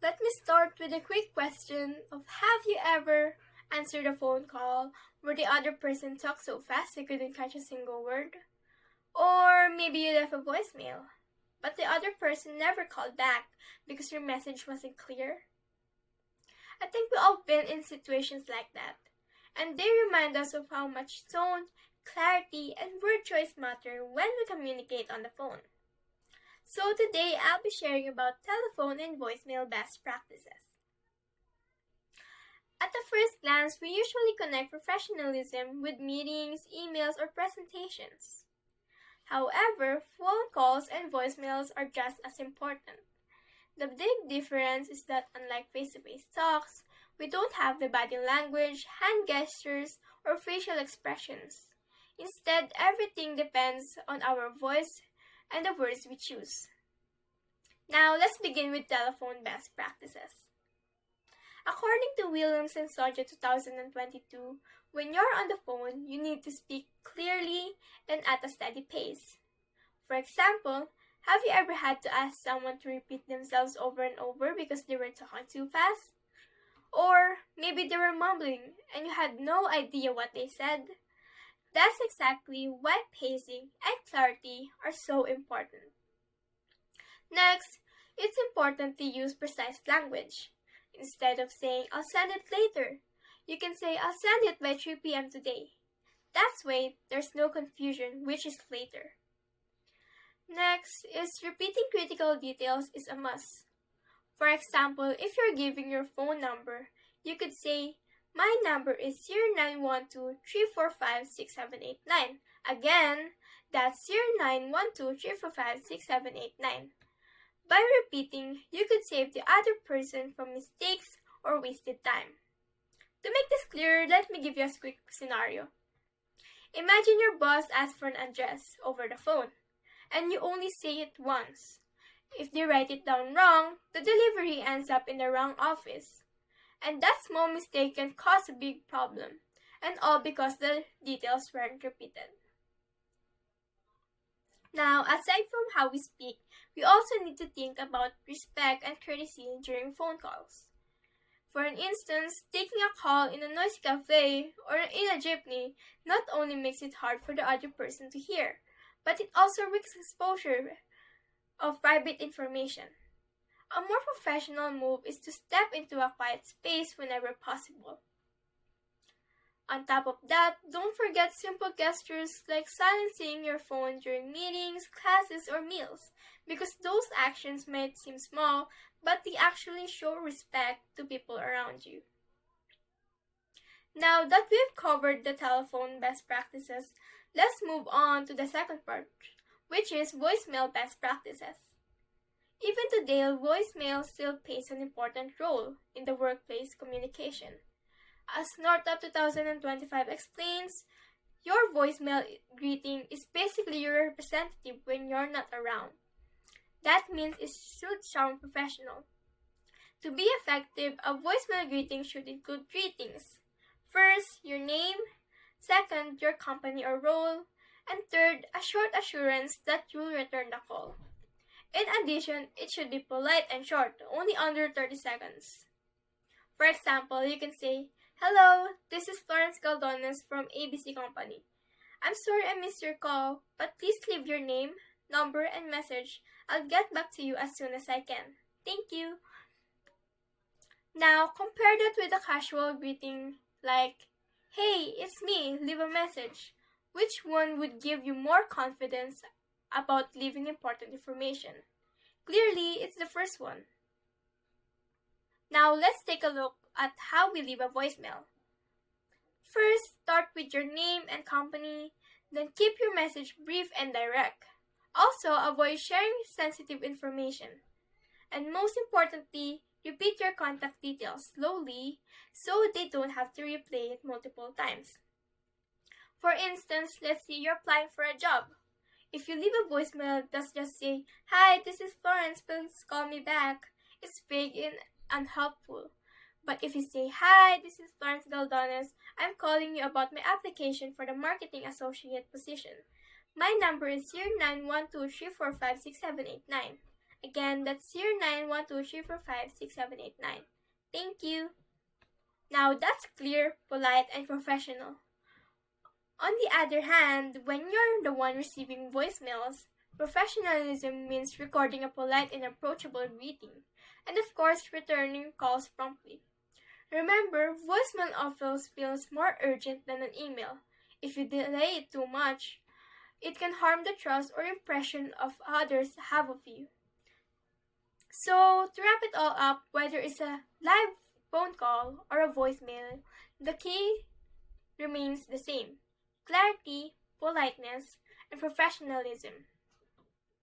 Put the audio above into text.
Let me start with a quick question of have you ever answered a phone call where the other person talked so fast you couldn't catch a single word? Or maybe you left a voicemail, but the other person never called back because your message wasn't clear? I think we all been in situations like that, and they remind us of how much tone, clarity, and word choice matter when we communicate on the phone. So today I'll be sharing about telephone and voicemail best practices. At the first glance, we usually connect professionalism with meetings, emails, or presentations. However, phone calls and voicemails are just as important. The big difference is that unlike face-to-face talks, we don't have the body language, hand gestures, or facial expressions. Instead, everything depends on our voice and the words we choose. Now, let's begin with telephone best practices. According to Williams and Soja 2022, when you're on the phone, you need to speak clearly and at a steady pace. For example, have you ever had to ask someone to repeat themselves over and over because they were talking too fast? Or maybe they were mumbling and you had no idea what they said? That's exactly why pacing and clarity are so important. Next, it's important to use precise language. Instead of saying, I'll send it later, you can say, I'll send it by 3 p.m. today. That way, there's no confusion which is later. Next is repeating critical details is a must. For example, if you're giving your phone number, you could say, my number is 0912-345-6789. Again, that's 0912-345-6789. By repeating, you could save the other person from mistakes or wasted time. To make this clearer, let me give you a quick scenario. Imagine your boss asks for an address over the phone, and you only say it once. If they write it down wrong, the delivery ends up in the wrong office. And that small mistake can cause a big problem, and all because the details weren't repeated. Now, aside from how we speak, we also need to think about respect and courtesy during phone calls. For an instance, taking a call in a noisy cafe or in a jeepney not only makes it hard for the other person to hear, but it also risks exposure of private information. A more professional move is to step into a quiet space whenever possible. On top of that, don't forget simple gestures like silencing your phone during meetings, classes, or meals, because those actions might seem small, but they actually show respect to people around you. Now that we've covered the telephone best practices, let's move on to the second part, which is voicemail best practices. Even today, voicemail still plays an important role in the workplace communication. As Northup 2025 explains, your voicemail greeting is basically your representative when you're not around. That means it should sound professional. To be effective, a voicemail greeting should include three things. First, your name. Second, your company or role. And third, a short assurance that you'll return the call. In addition, it should be polite and short, only under 30 seconds. For example, you can say, hello, this is Florence Galdones from ABC Company. I'm sorry I missed your call, but please leave your name, number, and message. I'll get back to you as soon as I can. Thank you. Now, compare that with a casual greeting like, hey, it's me, leave a message. Which one would give you more confidence about leaving important information? Clearly, it's the first one. Now, let's take a look at how we leave a voicemail. First, start with your name and company, then keep your message brief and direct. Also, avoid sharing sensitive information. And most importantly, repeat your contact details slowly so they don't have to replay it multiple times. For instance, let's say you're applying for a job. If you leave a voicemail that's just say, hi, this is Florence, please call me back, it's vague and unhelpful. But if you say, hi, this is Florence Galdones, I'm calling you about my application for the marketing associate position. My number is 0912-345-6789. Again, that's 0912-345-6789. Thank you. Now that's clear, polite, and professional. On the other hand, when you're the one receiving voicemails, professionalism means recording a polite and approachable greeting, and of course, returning calls promptly. Remember, voicemail often feels more urgent than an email. If you delay it too much, it can harm the trust or impression of others have of you. So, to wrap it all up, whether it's a live phone call or a voicemail, the key remains the same: clarity, politeness, and professionalism.